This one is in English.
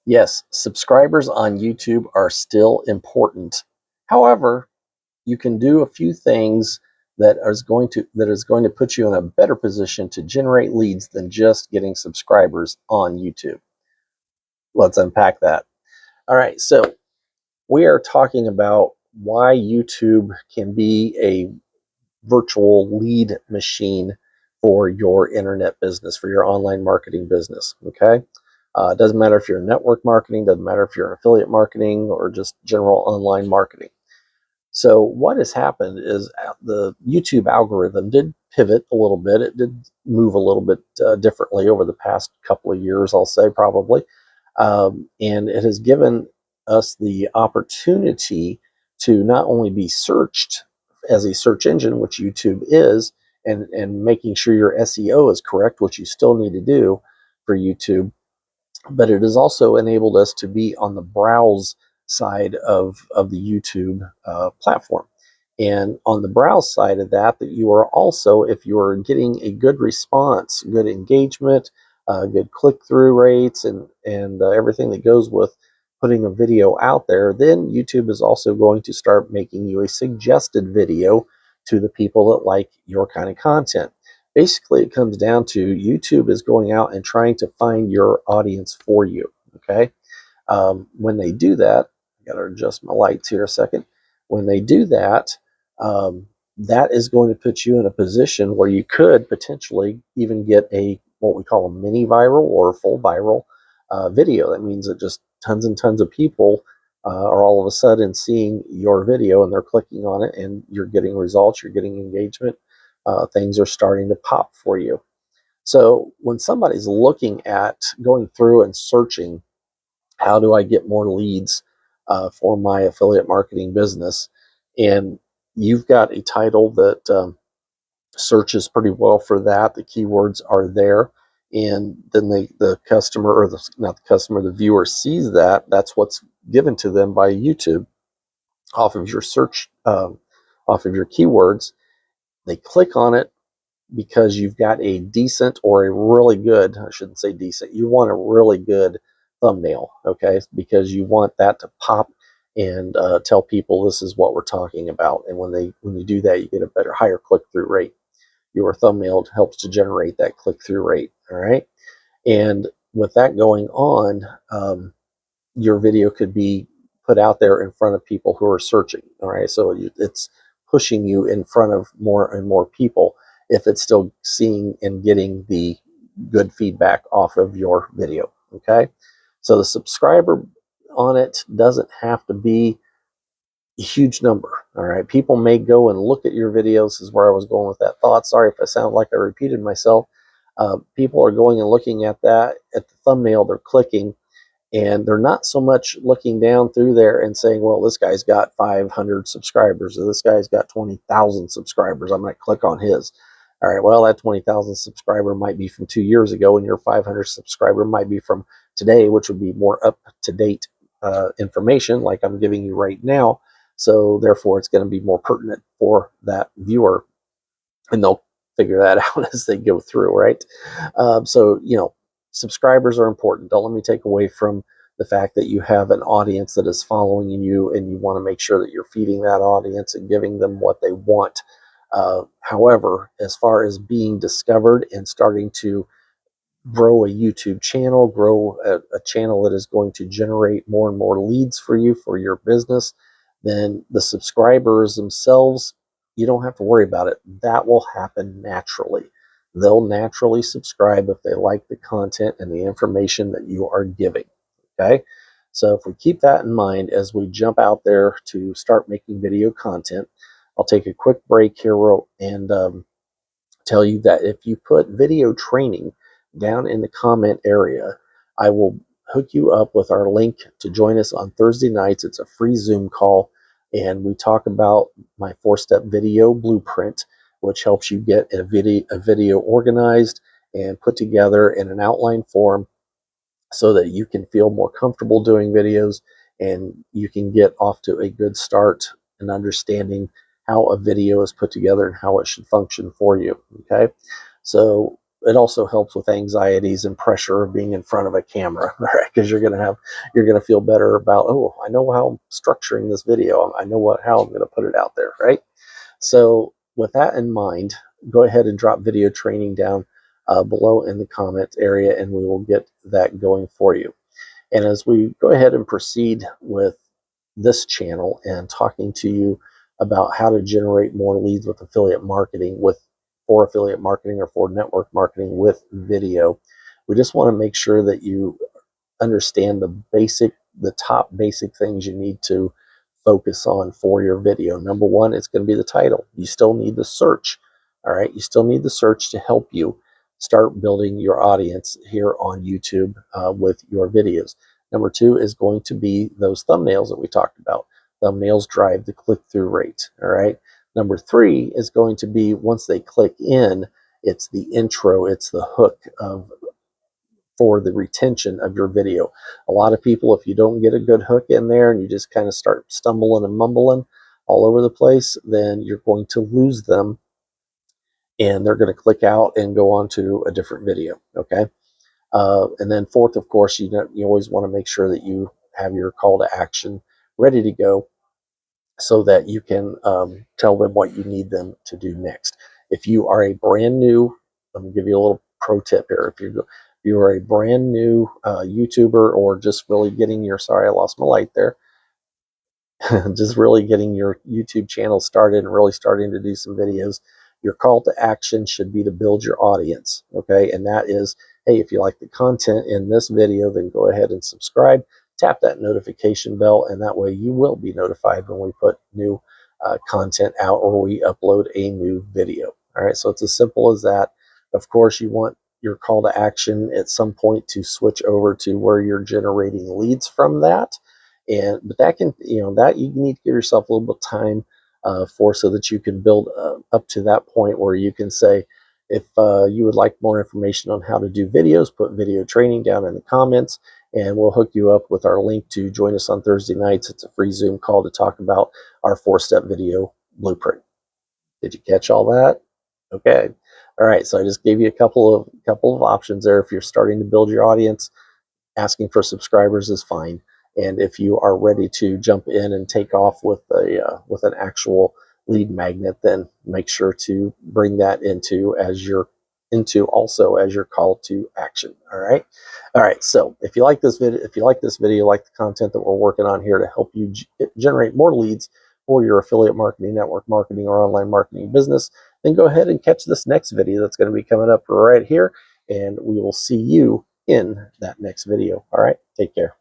Yes, subscribers on YouTube are still important. However, you can do a few things that is going to put you in a better position to generate leads than just getting subscribers on YouTube. Let's unpack that. All right, so we are talking about why YouTube can be a virtual lead machine for your internet business, for your online marketing business. Okay. It doesn't matter if you're network marketing, doesn't matter if you're affiliate marketing or just general online marketing. So what has happened is the YouTube algorithm did pivot a little bit. It did move a little bit differently over the past couple of years, I'll say probably. And it has given us the opportunity to not only be searched as a search engine, which YouTube is, and making sure your SEO is correct, which you still need to do for YouTube, but it has also enabled us to be on the browse side of the YouTube platform. And on the browse side of that, that you are also, if you are getting a good response, good engagement, good click-through rates, and everything that goes with putting a video out there, then YouTube is also going to start making you a suggested video to the people that like your kind of content. Basically, it comes down to YouTube is going out and trying to find your audience for you. Okay. When they do that, I got to adjust my lights here a second. When they do that, that is going to put you in a position where you could potentially even get a what we call a mini viral or full viral video. That means that just tons and tons of people are all of a sudden seeing your video and they're clicking on it, and you're getting results, you're getting engagement. Things are starting to pop for you. So when somebody's looking at going through and searching, how do I get more leads for my affiliate marketing business? And you've got a title that searches pretty well for that. The keywords are there. And then the customer, or not the customer, the viewer sees that. That's what's given to them by YouTube off of your search, off of your keywords. They click on it because you've got a decent or a really good, I shouldn't say decent, you want a really good thumbnail, okay? Because you want that to pop and tell people this is what we're talking about. And when you do that, you get a better, higher click-through rate. Your thumbnail helps to generate that click-through rate, all right? And with that going on, your video could be put out there in front of people who are searching, all right? So it's pushing you in front of more and more people if it's still seeing and getting the good feedback off of your video, okay? So the subscriber on it doesn't have to be a huge number, all right? People may go and look at your videos. This is where I was going with that thought. Sorry if I sound like I repeated myself. People are going and looking at that, at the thumbnail, they're clicking, and they're not so much looking down through there and saying, well, this guy's got 500 subscribers, or this guy's got 20,000 subscribers. I'm going to click on his. All right, well, that 20,000 subscriber might be from 2 years ago, and your 500 subscriber might be from today, which would be more up-to-date information like I'm giving you right now. So therefore, it's going to be more pertinent for that viewer, and they'll figure that out as they go through, right? So, subscribers are important. Don't let me take away from the fact that you have an audience that is following you, and you want to make sure that you're feeding that audience and giving them what they want. However, as far as being discovered and starting to grow a YouTube channel, grow a channel that is going to generate more and more leads for you for your business, then the subscribers themselves, you don't have to worry about it. That will happen naturally. They'll naturally subscribe if they like the content and the information that you are giving. Okay. So if we keep that in mind as we jump out there to start making video content, I'll take a quick break here and tell you that if you put video training down in the comment area, I will hook you up with our link to join us on Thursday nights. It's a free Zoom call, and we talk about my 4-step video blueprint, which helps you get a video organized and put together in an outline form so that you can feel more comfortable doing videos, and you can get off to a good start in understanding how a video is put together and how it should function for you. Okay. So it also helps with anxieties and pressure of being in front of a camera, right? Because you're gonna feel better about, oh, I know how I'm structuring this video. I know how I'm gonna put it out there, right? So with that in mind, go ahead and drop video training down below in the comment area, and we will get that going for you. And as we go ahead and proceed with this channel and talking to you about how to generate more leads with affiliate marketing, for affiliate marketing or for network marketing with video, we just want to make sure that you understand the top basic things you need to focus on for your video. Number one, it's going to be the title. You still need the search. All right. You still need the search to help you start building your audience here on YouTube with your videos. Number two is going to be those thumbnails that we talked about. Thumbnails drive the click-through rate. All right. Number three is going to be, once they click in, it's the intro, it's the hook for the retention of your video. A lot of people, if you don't get a good hook in there and you just kind of start stumbling and mumbling all over the place, then you're going to lose them and they're going to click out and go on to a different video. Okay. And then fourth, of course, you always want to make sure that you have your call to action ready to go so that you can tell them what you need them to do next. If you are a brand new, let me give you a little pro tip here. If you are a brand new YouTuber, or just really getting your, sorry, I lost my light there, just really getting your YouTube channel started and really starting to do some videos, your call to action should be to build your audience. Okay. And that is, hey, if you like the content in this video, then go ahead and subscribe, tap that notification bell, and that way you will be notified when we put new content out or we upload a new video. All right. So it's as simple as that. Of course, you want your call to action at some point to switch over to where you're generating leads from that. But that can, that you need to give yourself a little bit of time for, so that you can build up to that point where you can say, if you would like more information on how to do videos, put video training down in the comments, and we'll hook you up with our link to join us on Thursday nights. It's a free Zoom call to talk about our 4-step video blueprint. Did you catch all that? Okay. All right. So I just gave you a couple of options there. If you're starting to build your audience, asking for subscribers is fine. And if you are ready to jump in and take off with an actual lead magnet, then make sure to bring that into also as your call to action. All right. All right. So if you like this video, like the content that we're working on here to help you generate more leads for your affiliate marketing, network marketing, or online marketing business, then go ahead and catch this next video that's going to be coming up right here. And we will see you in that next video. All right. Take care.